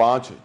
5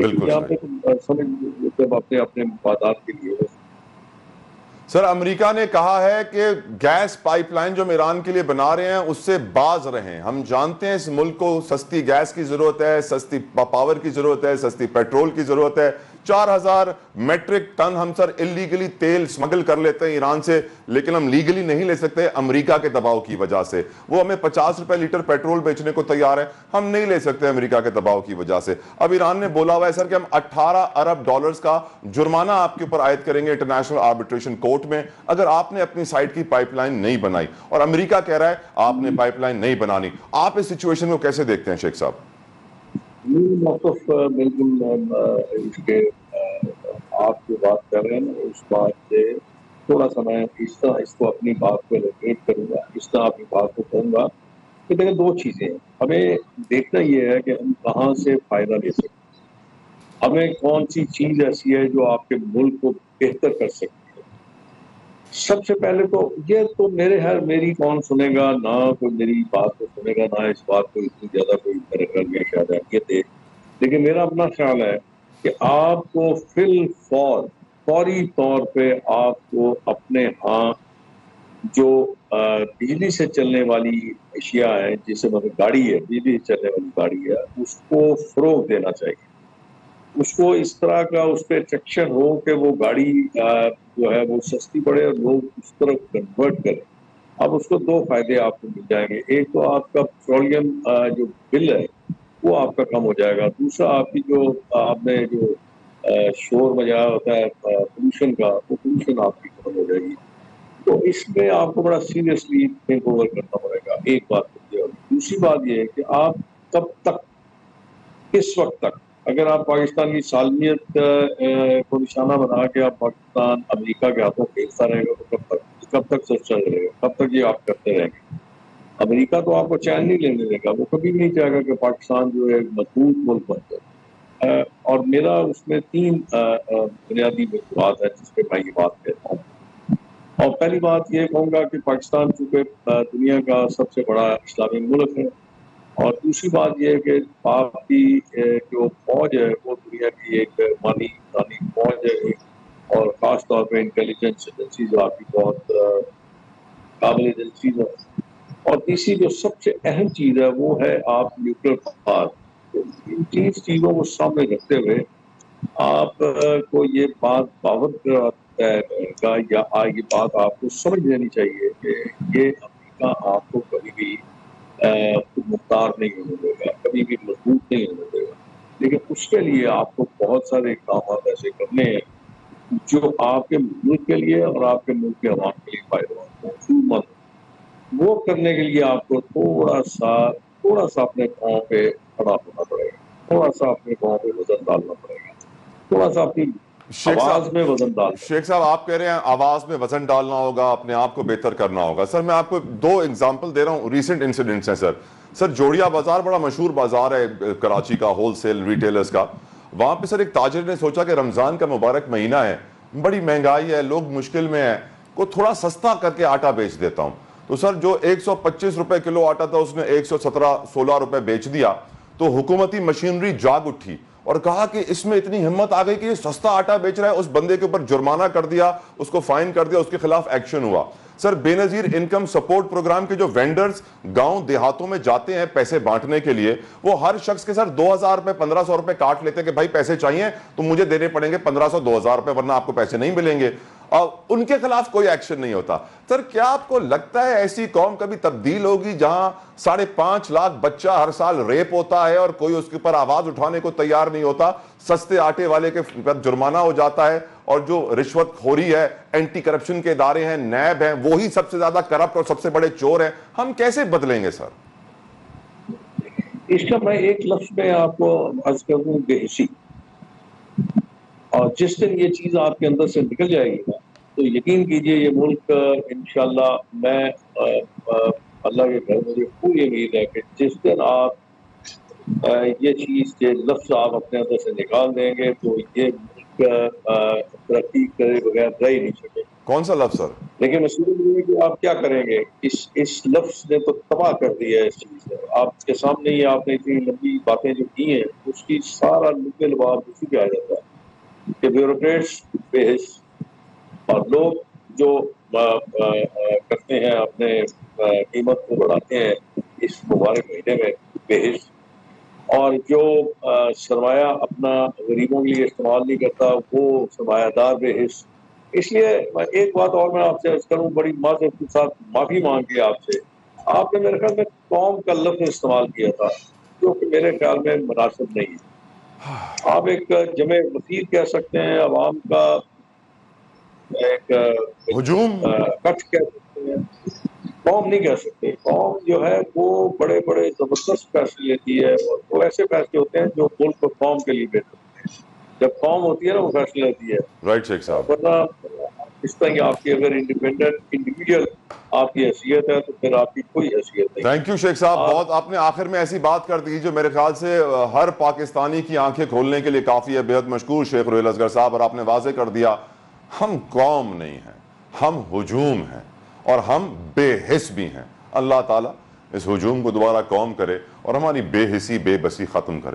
لیکن یہاں پہ سمجھ جب اپنے مفادات کے لیے. سر امریکہ نے کہا ہے کہ گیس پائپ لائن جو ہم ایران کے لیے بنا رہے ہیں اس سے باز رہیں. ہم جانتے ہیں اس ملک کو سستی گیس کی ضرورت ہے, سستی پاور کی ضرورت ہے, سستی پیٹرول کی ضرورت ہے. 4000 میٹرک ٹن ہم سر اللیگلی تیل سمگل کر لیتے ہیں ایران سے, لیکن ہم لیگلی نہیں لے سکتے امریکہ کے دباؤ کی وجہ سے. وہ ہمیں 50 روپے لیٹر پیٹرول بیچنے کو تیار ہے, ہم نہیں لے سکتے امریکہ کے دباؤ کی وجہ سے. اب ایران نے بولا ہوا ہے سر کہ ہم 18 ارب ڈالرز کا جرمانہ آپ کے اوپر عائد کریں گے انٹرنیشنل آربیٹریشن کورٹ میں اگر آپ نے اپنی سائٹ کی پائپ لائن نہیں بنائی, اور امریکہ کہہ رہا ہے آپ نے پائپ لائن نہیں بنانی. آپ اس سچویشن کو کیسے دیکھتے ہیں شیخ صاحب؟ موقف بالکل اس کے آپ جو بات کر رہے ہیں نا اس بات سے تھوڑا سا میں اس طرح اس کو اپنی بات کو ایلیبریٹ کروں گا, اس طرح اپنی بات کو کہوں گا کہ دیکھیں دو چیزیں ہیں. ہمیں دیکھنا یہ ہے کہ ہم کہاں سے فائدہ لے سکتے ہیں, ہمیں کون سی چیز ایسی ہے جو آپ کے ملک کو بہتر کر سکتی ہے. سب سے پہلے تو یہ تو میری کون سنے گا, نہ کوئی میری بات کو سنے گا, نہ اس بات کو اتنی زیادہ کوئی میرے گھر میں شاید اہمیت دے, لیکن میرا اپنا خیال ہے کہ آپ کو فوری طور پہ آپ کو اپنے ہاں جو بجلی سے چلنے والی اشیاء ہیں, جسے مطلب گاڑی ہے, بجلی سے چلنے والی گاڑی ہے, اس کو فروغ دینا چاہیے. اس کو اس طرح کا اس پہ سیکشن ہو کہ وہ گاڑی جو ہے وہ سستی پڑے اور لوگ اس طرف کنورٹ کریں. اب اس کو دو فائدے آپ کو مل جائیں گے. ایک تو آپ کا پیٹرولیم جو بل ہے وہ آپ کا کم ہو جائے گا. دوسرا آپ کی جو آپ نے جو شور مچایا ہوتا ہے پولوشن کا, وہ پولوشن آپ کی کم ہو جائے گی. تو اس میں آپ کو بڑا سیریسلی تھنک اوور کرنا پڑے گا. ایک بات یہ ہوگی. دوسری بات یہ ہے کہ آپ کب تک, کس وقت تک, اگر آپ پاکستان کی سالمیت کو نشانہ بنا کے آپ پاکستان امریکہ کے ہاتھوں بھیجتا رہے گا تو کب تک سستا رہے گا, کب تک یہ آپ کرتے رہیں گے. امریکہ تو آپ کو چین نہیں لینے دے گا, وہ کبھی نہیں چاہے گا کہ پاکستان جو ہے ایک مضبوط ملک بن جائے. اور میرا اس میں 3 بنیادی موضوعات ہیں جس پہ میں یہ بات کہتا ہوں. اور پہلی بات یہ کہوں گا کہ پاکستان چونکہ دنیا کا سب سے بڑا اسلامی ملک ہے, اور دوسری بات یہ ہے کہ آپ کی جو فوج ہے وہ دنیا کی ایک مانی فوج ہے, اور خاص طور پہ انٹیلیجنس ایجنسیز آپ کی بہت قابل ایجنسیز ہیں. اور تیسری جو سب سے اہم چیز ہے وہ ہے آپ نیوکلیر پاور. ان 3 چیزوں کو سامنے رکھتے ہوئے آپ کو یہ بات باور کا یا یہ بات آپ کو سمجھ لینی چاہیے کہ یہ امریکہ آپ کو کبھی بھی خود مختار نہیں ہونے دے گا, کبھی بھی مضبوط نہیں ہونے دے گا. لیکن اس کے لیے آپ کو بہت سارے اقدامات ایسے کرنے ہیں جو آپ کے ملک کے لیے اور آپ کے ملک کے عوام کے لیے فائدہ مند. وہ کرنے کے لیے آپ کو تھوڑا سا اپنے پاؤں پہ کھڑا ہونا پڑے گا, تھوڑا سا اپنے پاؤں پہ وزن ڈالنا پڑے گا, تھوڑا سا اپنی آواز میں وزن ڈالنا. شیخ صاحب آپ کہہ رہے ہیں آواز میں وزن ڈالنا ہوگا, اپنے آپ کو بہتر کرنا ہوگا. سر میں آپ کو 2 ایگزامپل دے رہا ہوں, ریسنٹ انسیڈنٹس ہیں سر. سر جوڑیا بازار بڑا مشہور بازار ہے کراچی کا, ہول سیل ریٹیلرز کا. وہاں پہ سر ایک تاجر نے سوچا کہ رمضان کا مبارک مہینہ ہے, بڑی مہنگائی ہے, لوگ مشکل میں ہیں, کو تھوڑا سستا کر کے آٹا بیچ دیتا ہوں. تو سر جو 125 روپے کلو آٹا تھا اس نے 117-16 روپے بیچ دیا. تو حکومتی مشینری جاگ اٹھی اور کہا کہ اس میں اتنی ہمت آ گئی کہ یہ سستا آٹا بیچ رہا ہے. اس بندے کے اوپر جرمانہ کر دیا, اس کو فائن کر دیا, اس کے خلاف ایکشن ہوا. سر بے نظیر انکم سپورٹ پروگرام کے جو وینڈرز گاؤں دیہاتوں میں جاتے ہیں پیسے بانٹنے کے لیے, وہ ہر شخص کے سر 2000 روپے 1500 روپے کاٹ لیتے ہیں کہ بھائی پیسے چاہیے تو مجھے دینے پڑیں گے 1500-2000 روپے, ورنہ آپ کو پیسے نہیں ملیں گے. اور ان کے خلاف کوئی ایکشن نہیں ہوتا. سر کیا آپ کو لگتا ہے ایسی قوم کبھی تبدیل ہوگی جہاں 5.5 لاکھ بچہ ہر سال ریپ ہوتا ہے اور کوئی اس کے اوپر آواز اٹھانے کو تیار نہیں ہوتا, سستے آٹے والے کے پر جرمانہ ہو جاتا ہے, اور جو رشوت خوری ہے, اینٹی کرپشن کے ادارے ہیں, نیب ہیں, وہی سب سے زیادہ کرپٹ اور سب سے بڑے چور ہیں. ہم کیسے بدلیں گے سر؟ اس کا میں ایک لفظ میں آپ کو عرض کر دوں, بے حسی. اور جس دن یہ چیز آپ کے اندر سے نکل جائے گی نا تو یقین کیجئے یہ ملک انشاءاللہ, میں اللہ کے گھر مجھے پوری امید ہے کہ جس دن آپ یہ چیز کے لفظ آپ اپنے اندر سے نکال دیں گے تو یہ ملک ترقی کرے بغیر رہ ہی نہیں سکے. کون سا لفظ سر؟ لیکن مسئلہ یہ ہے کہ آپ کیا کریں گے، اس لفظ نے تو تباہ کر دیا ہے اس چیز سے. آپ کے سامنے ہی آپ نے اتنی لمبی باتیں جو کی ہیں اس کی سارا لب لباب اسی پہ آ جاتا ہے کہ بیوروکریٹس بے حس اور لوگ جو کرتے ہیں اپنے قیمت کو بڑھاتے ہیں اس مبارک مہینے میں بے حس، اور جو سرمایہ اپنا غریبوں کے لیے استعمال نہیں کرتا وہ سرمایہ دار بے حس. اس لیے ایک بات اور میں آپ سے عرض کروں، بڑی معذرت کے ساتھ معافی مانگ کے آپ سے، آپ نے میرے خیال میں قوم کا لفظ استعمال کیا تھا جو کہ میرے خیال میں مناسب نہیں ہے. آپ ایک جمع وسیع کہہ سکتے ہیں، عوام کا ایک ہجوم. کچھ کہہ سکتے ہیں، قوم نہیں کہہ سکتے. قوم جو ہے وہ بڑے بڑے زبردست فیصلے لیتی ہے، اور وہ ایسے فیصلے ہوتے ہیں جو ملک اور قوم کے لیے بہتر ہوتے ہیں. جب قوم ہوتی ہے نا وہ فیصلے لیتی ہے، رائٹ شیخ صاحب. ورنہ اس طرح کی آپ کی اگر انڈیپینڈنٹ انڈیویجول آپ کی حیثیت ہے تو پھر آپ کی کوئی حیثیت نہیں. تھینک یو شیخ صاحب. بہت آپ نے آخر میں ایسی بات کر دی جو میرے خیال سے ہر پاکستانی کی آنکھیں کھولنے کے لیے کافی ہے. بہت مشکور شیخ روہیل اصغر صاحب. اور آپ نے واضح کر دیا ہم قوم نہیں ہیں، ہم ہجوم ہیں، اور ہم بے حس بھی ہیں. اللہ تعالیٰ اس ہجوم کو دوبارہ قوم کرے اور ہماری بے حسی بے بسی ختم کرے.